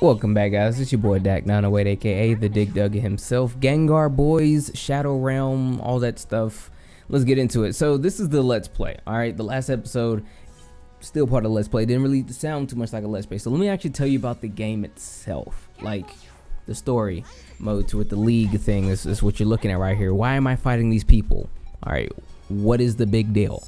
Welcome back, guys. It's your boy Dak908, aka the Dig Duggan himself. Gengar boys, Shadow Realm, all that stuff. Let's get into it. So this is the Let's Play. Alright, the last episode, still part of the Let's Play, didn't really sound too much like a Let's Play. So let me actually tell you about the game itself. Like the story mode to it, the league thing. This is what you're looking at right here. Why am I fighting these people? Alright, what is the big deal?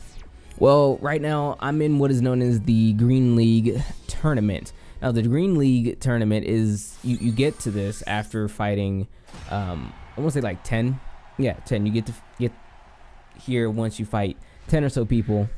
Well, right now I'm in what is known as the Green League tournament. Now the Green League tournament is, you get to this after fighting, I want to say like 10. Yeah, 10. You get to get here once you fight 10 or so people,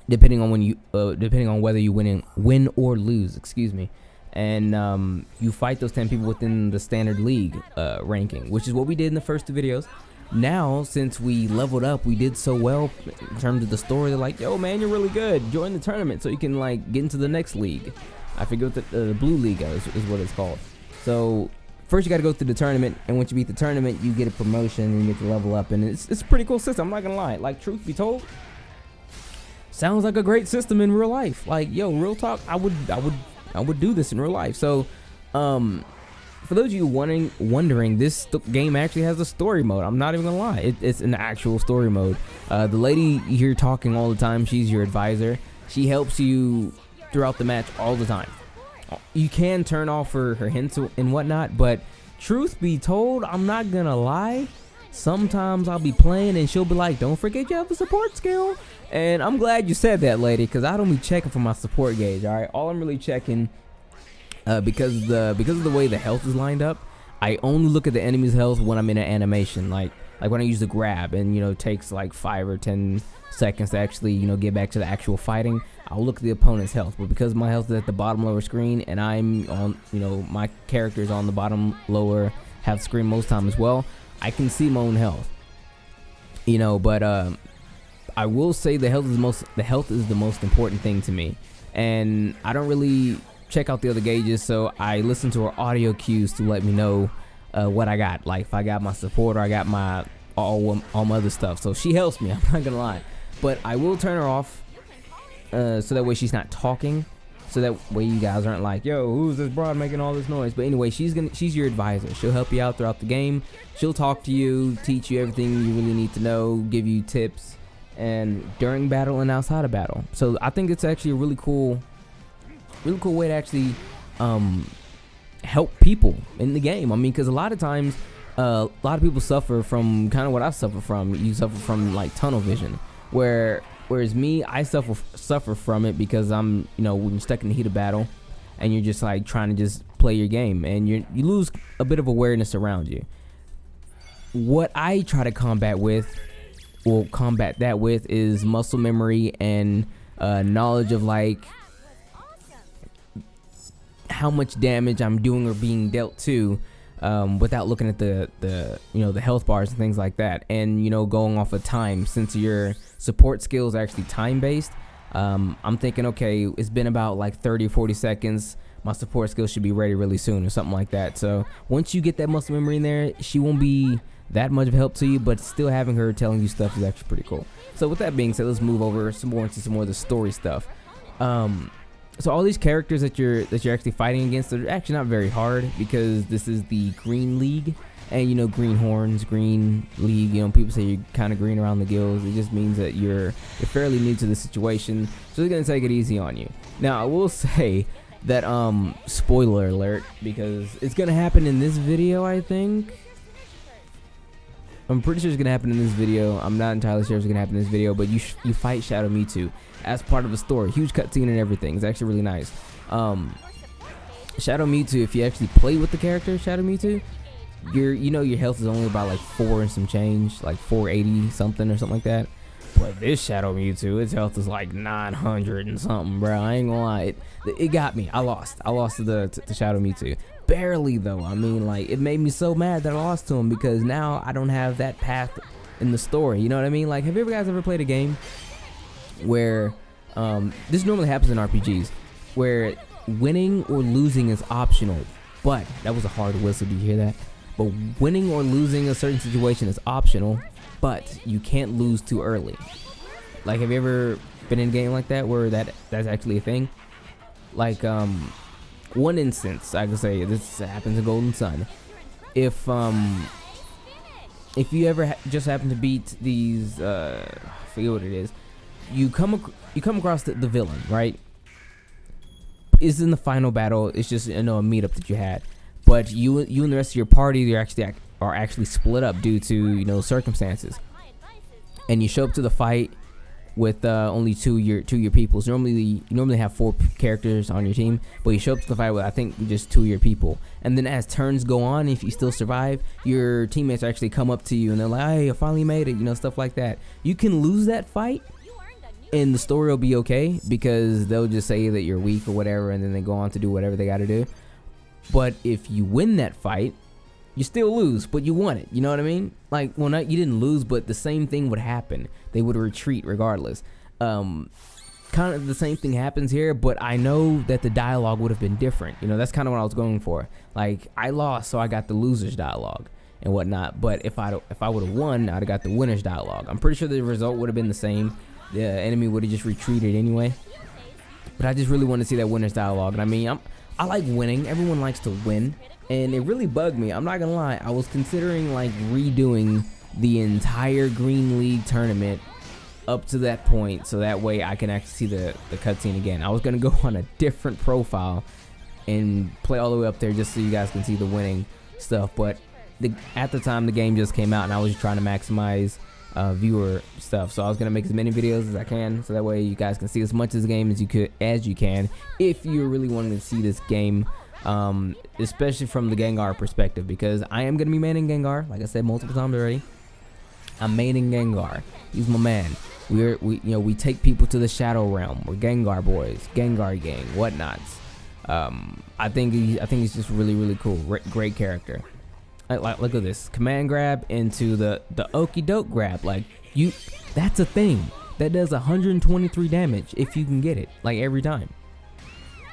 depending on when you, depending on whether you win or lose. Excuse me. And you fight those 10 people within the standard league ranking, which is what we did in the first two videos. Now, since we leveled up, we did so well in terms of the story. They're like, yo, man, you're really good. Join the tournament so you can like get into the next league. I forget what the Blue League is what it's called. So first you got to go through the tournament, and once you beat the tournament, you get a promotion and you get to level up, and it's a pretty cool system. I'm not gonna lie. Like, truth be told, sounds like a great system in real life. Like, yo, real talk, I would do this in real life. So, for those of you wondering, this game actually has a story mode. I'm not even gonna lie. It's an actual story mode. The lady you're talking all the time, she's your advisor. She helps you throughout the match all the time. You can turn off her hints and whatnot, but truth be told, I'm not gonna lie, sometimes I'll be playing and she'll be like, don't forget you have the support skill. And I'm glad you said that, lady, because I don't be checking for my support gauge. All right, all I'm really checking, because of the way the health is lined up, I only look at the enemy's health when I'm in an animation, like when I use the grab, and it takes like 5 or 10 seconds to actually get back to the actual fighting. I'll look at the opponent's health, but because my health is at the bottom lower screen and I'm on, my character is on the bottom lower half screen most time as well, I can see my own health. But I will say the health is the most important thing to me, and I don't really check out the other gauges, so I listen to her audio cues to let me know what I got, like if I got my support or I got my all my other stuff. So she helps me, I'm not gonna lie, but I will turn her off so that way she's not talking, so that way you guys aren't like, yo, who's this broad making all this noise? But anyway, she's your advisor. She'll help you out throughout the game. She'll talk to you, teach you everything you really need to know, give you tips, and during battle and outside of battle. So I think it's actually a really cool way to actually help people in the game. I mean, because a lot of times a lot of people suffer from kind of what I suffer from. You suffer from like tunnel vision, whereas me, I suffer from it because I'm when you're stuck in the heat of battle and you're just like trying to just play your game, and you lose a bit of awareness around you. What I try to combat that with is muscle memory and knowledge of like how much damage I'm doing or being dealt to, without looking at the health bars and things like that, and going off of time. Since your support skills are actually time based, I'm thinking, okay, it's been about like 30 or 40 seconds, my support skills should be ready really soon or something like that. So once you get that muscle memory in there, she won't be that much of help to you, but still having her telling you stuff is actually pretty cool. So with that being said, let's move over some more into some more of the story stuff. So all these characters that you're actually fighting against, they're actually not very hard, because this is the Green League, and green horns, Green League, people say you're kind of green around the gills. It just means that you're fairly new to the situation, so they're gonna take it easy on you. Now I will say that spoiler alert, because it's gonna happen in this video. I think I'm pretty sure it's gonna happen in this video. I'm not entirely sure if it's gonna happen in this video, but you fight Shadow Mewtwo as part of a story. Huge cutscene and everything. It's actually really nice. Shadow Mewtwo, if you actually play with the character Shadow Mewtwo, your health is only about like 4 and some change, like 480 something or something like that. But this Shadow Mewtwo, its health is like 900 and something, bro. I ain't gonna lie, it got me. I lost to the Shadow Mewtwo. Barely though. I mean, like, it made me so mad that I lost to him, because now I don't have that path in the story. You know what I mean? Like, have you guys ever played a game where this normally happens in RPGs, where winning or losing is optional? But that was a hard whistle. Do you hear that? But winning or losing a certain situation is optional, but you can't lose too early. Like, have you ever been in a game like that where that's actually a thing? Like, one instance I can say this happens in Golden Sun. If you ever just happen to beat these, I forget what it is, you come across the villain, right? It's in the final battle. It's just, you know, a meetup that you had, but you and the rest of your party are actually split up due to, you know, circumstances, and you show up to the fight with only two of your peoples. You normally have 4 characters on your team, but you show up to the fight with, I think, just 2 of your people. And then as turns go on, if you still survive, your teammates actually come up to you and they're like, "Hey, I finally made it," you know, stuff like that. You can lose that fight and the story will be okay, because they'll just say that you're weak or whatever, and then they go on to do whatever they got to do. But if you win that fight, you still lose, but you won it. You know what I mean? Like, well, not, you didn't lose, but the same thing would happen. They would retreat regardless. Kind of the same thing happens here, but I know that the dialogue would have been different. You know, that's kind of what I was going for. Like, I lost, so I got the loser's dialogue and whatnot. But if I would have won, I'd have got the winner's dialogue. I'm pretty sure the result would have been the same. The enemy would have just retreated anyway. But I just really want to see that winner's dialogue. And I mean, I like winning. Everyone likes to win. And it really bugged me. I'm not gonna lie. I was considering like redoing the entire Green League tournament up to that point, so that way I can actually see the cutscene again. I was gonna go on a different profile and play all the way up there just so you guys can see the winning stuff. But at the time the game just came out, and I was just trying to maximize viewer stuff. So I was gonna make as many videos as I can, so that way you guys can see as much of the game as you can, if you're really wanting to see this game. Especially from the Gengar perspective, because I am gonna be maining Gengar, like I said multiple times already. I'm maining Gengar. He's my man. We take people to the Shadow Realm. We're Gengar boys, Gengar gang, whatnots. I think he's just really cool. Great character. Like look at this command grab into the okey doke grab. Like that's a thing that does 123 damage if you can get it, like every time.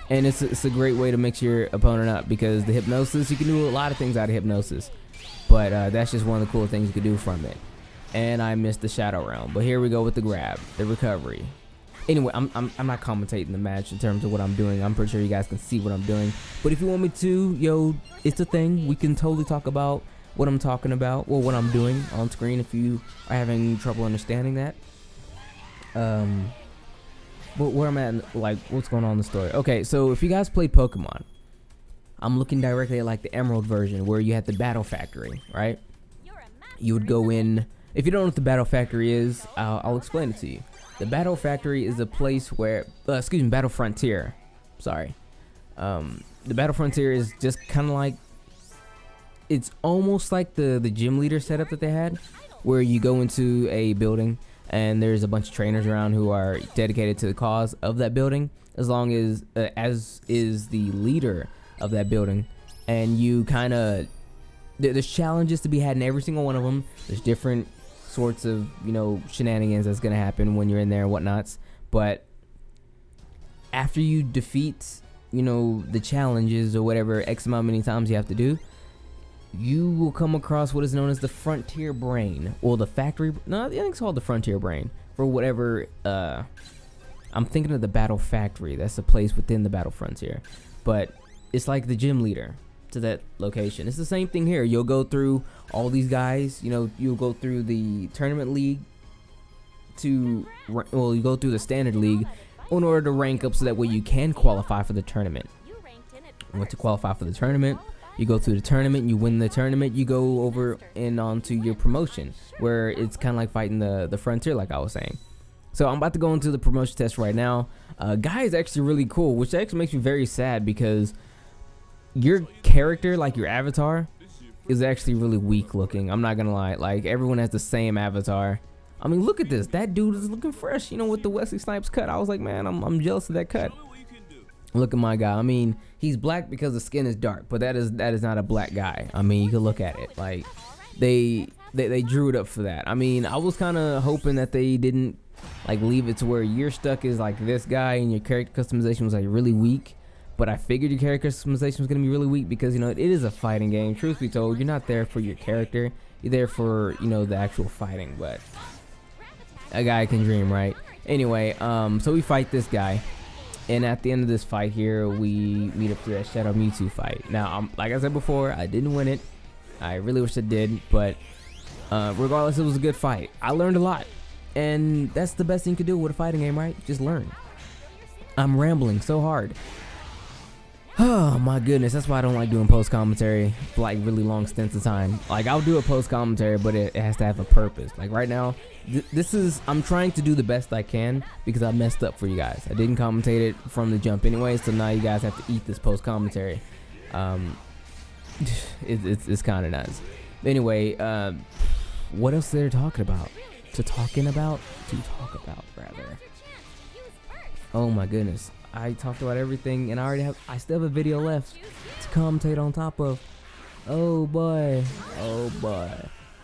And it's a great way to mix your opponent up, because the hypnosis, you can do a lot of things out of hypnosis, but that's just one of the cool things you can do from it. And I missed the Shadow Realm, but here we go with the grab, the recovery. Anyway, I'm not commentating the match in terms of what I'm doing. I'm pretty sure you guys can see what I'm doing. But if you want me to, yo, it's a thing. We can totally talk about what I'm talking about, well, what I'm doing on screen, if you are having trouble understanding that. But where I'm at, like, what's going on in the story. Okay, so if you guys played Pokemon, I'm looking directly at like the Emerald version where you had the Battle Factory, right? You would go in. If you don't know what the Battle Factory is, I'll explain it to you. The Battle Factory is a place where, Battle Frontier. Sorry. The Battle Frontier is just kind of like, it's almost like the gym leader setup that they had, where you go into a building and there's a bunch of trainers around who are dedicated to the cause of that building, as long as is the leader of that building. And you kind of, there's challenges to be had in every single one of them. There's different sorts of, you know, shenanigans that's gonna happen when you're in there and whatnots. But after you defeat, you know, the challenges or whatever X amount many times you have to do, you will come across what is known as the Frontier Brain, or the Factory. No, I think it's called the Frontier Brain for whatever. I'm thinking of the Battle Factory. That's a place within the Battle Frontier, but it's like the gym leader to that location. It's the same thing here. You'll go through all these guys. You know, you'll go through the tournament league you go through the standard league in order to rank up, so that way you can qualify for the tournament. And to qualify for the tournament, you go through the tournament, you win the tournament, you go over and onto your promotion, where it's kind of like fighting the frontier, like I was saying. So I'm about to go into the promotion test right now. Guy is actually really cool, which actually makes me very sad, because your character, like your avatar, is actually really weak looking. I'm not gonna lie. Like, everyone has the same avatar. I mean, look at this. That dude is looking fresh, you know, with the Wesley Snipes cut. I was like, man, I'm jealous of that cut. Look at my guy. I mean, he's black because the skin is dark, but that is not a black guy. I mean, you can look at it. Like, they drew it up for that. I mean, I was kind of hoping that they didn't like leave it to where you're stuck as like this guy and your character customization was like really weak. But I figured your character customization was gonna be really weak, because, you know, it is a fighting game. Truth be told, you're not there for your character. You're there for, you know, the actual fighting. But a guy can dream, right? Anyway, so we fight this guy. And at the end of this fight here, we meet up to that Shadow Mewtwo fight. Now, like I said before, I didn't win it. I really wish I did, but regardless, it was a good fight. I learned a lot, and that's the best thing you can do with a fighting game, right? Just learn. I'm rambling so hard. Oh my goodness, that's why I don't like doing post commentary for like really long stints of time. Like, I'll do a post commentary, but it has to have a purpose. Like right now, I'm trying to do the best I can because I messed up for you guys. I didn't commentate it from the jump anyway, so now you guys have to eat this post commentary. It's kind of nuts. Anyway, what else they're talking about? To talk about, rather. Oh my goodness. I talked about everything, and I still have a video left to commentate on top of. Oh boy.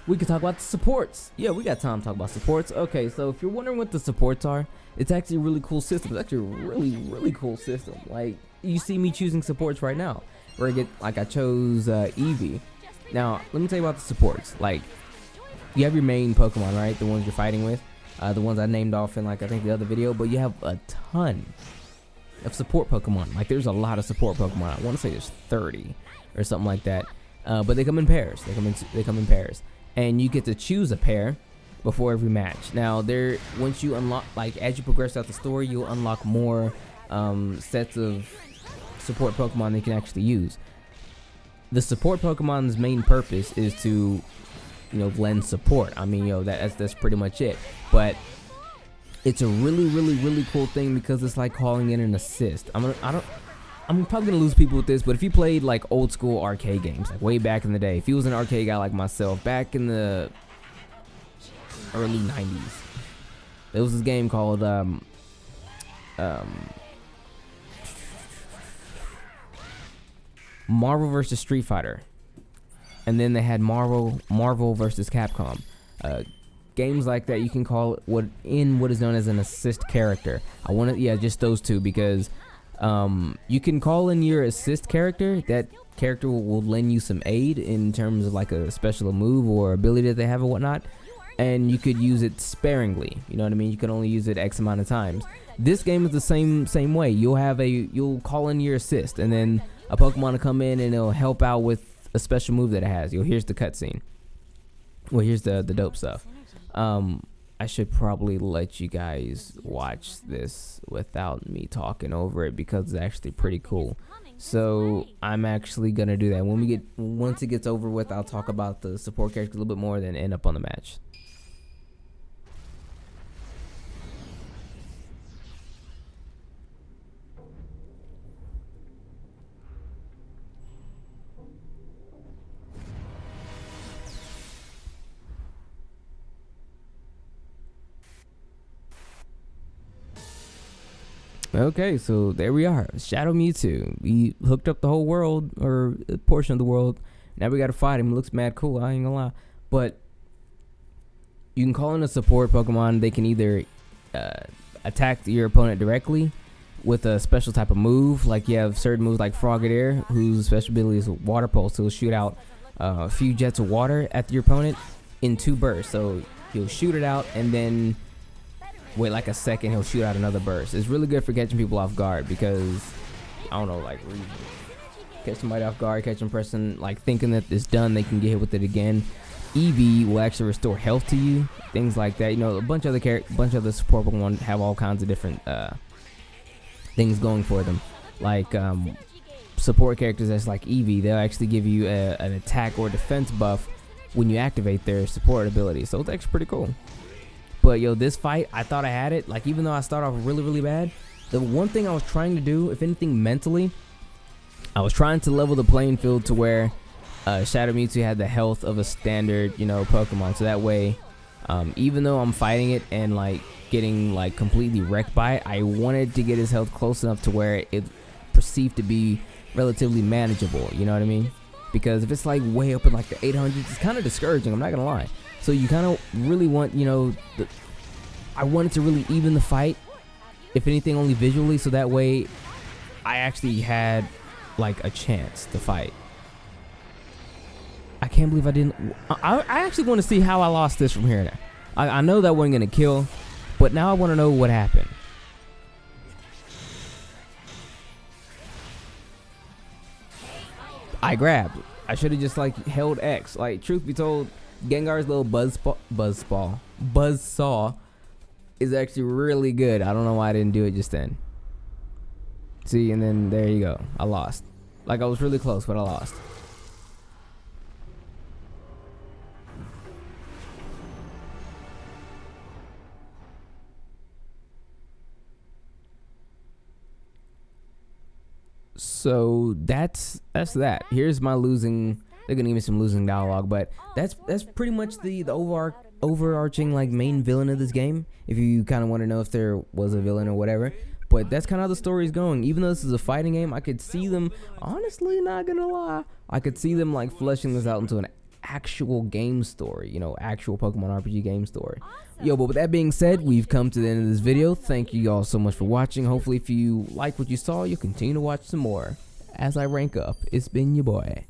We could talk about the supports. Yeah, we got time to talk about supports. Okay, so if you're wondering what the supports are, it's actually a really cool system. It's actually a really cool system. Like, you see me choosing supports right now. Where I chose Eevee. Now, let me tell you about the supports. Like, you have your main Pokemon, right? The ones you're fighting with. The ones I named off in, like, I think the other video. But you have a ton of support Pokemon. Like, there's a lot of support Pokemon. I want to say there's 30 or something like that. But they come in pairs. They come in pairs, and you get to choose a pair before every match. Now, once you unlock, like, as you progress out the story, you'll unlock more sets of support Pokemon they can actually use. The support Pokemon's main purpose is to, lend support. I mean, that's pretty much it. But it's a really cool thing because it's like calling in an assist. I'm probably gonna lose people with this, but if you played like old school arcade games, like way back in the day, if you was an arcade guy like myself, back in the early 90s, there was this game called Marvel vs. Street Fighter, and then they had Marvel vs. Capcom. Games like that, you can call what is known as an assist character. Just those two, because you can call in your assist character. That character will lend you some aid in terms of like a special move or ability that they have or whatnot, and you could use it sparingly. You know what I mean? You can only use it X amount of times. This game is the same way. You'll call in your assist, and then a Pokemon will come in and it'll help out with a special move that it has. Here's the cutscene. Well, here's the dope stuff. I should probably let you guys watch this without me talking over it because it's actually pretty cool. So I'm actually gonna do that. Once it gets over with, I'll talk about the support characters a little bit more, then end up on the match. Okay, so there we are, Shadow Mewtwo. We hooked up the whole world, or a portion of the world. Now we gotta fight him. It looks mad cool, I ain't gonna lie. But you can call in a support Pokemon. They can either attack your opponent directly with a special type of move. Like, you have certain moves like Frogadier, whose special ability is Water Pulse. So he'll shoot out a few jets of water at your opponent in 2 bursts. So he'll shoot it out, and then wait like a second, he'll shoot out another burst. It's really good for catching people off guard because, I don't know, like, catch somebody off guard, catch them pressing, like, thinking that it's done, they can get hit with it again. Eevee will actually restore health to you, things like that. A bunch of the support Pokemon have all kinds of different things going for them. Like, support characters that's like Eevee, they'll actually give you an attack or defense buff when you activate their support ability. So it's actually pretty cool. But this fight, I thought I had it. Like, even though I start off really bad, the one thing I was trying to do, if anything mentally, I was trying to level the playing field to where Shadow Mewtwo had the health of a standard, Pokemon. So that way, even though I'm fighting it and like getting like completely wrecked by it, I wanted to get his health close enough to where it perceived to be relatively manageable. You know what I mean? Because if it's like way up in like the 800s, it's kind of discouraging. I'm not gonna lie. So you kind of really want, I wanted to really even the fight, if anything, only visually, so that way I actually had like a chance to fight. I can't believe I didn't. I actually want to see how I lost this from here. I know that wasn't gonna kill, but now I want to know what happened. I grabbed. I should have just like held X. Like, truth be told, Gengar's little buzzsaw is actually really good. I don't know why I didn't do it just then. See, and then there you go. I lost. Like, I was really close, but I lost. So that's that. Here's my losing. They're gonna give me some losing dialogue, but that's pretty much the overarching like main villain of this game. If you kind of want to know if there was a villain or whatever, but that's kind of how the story's going. Even though this is a fighting game, I could see them. Honestly, not gonna lie, I could see them like fleshing this out into an actual game story. You know, actual Pokemon RPG game story. Yo, but with that being said, we've come to the end of this video. Thank you all so much for watching. Hopefully, if you like what you saw, you'll continue to watch some more as I rank up. It's been your boy,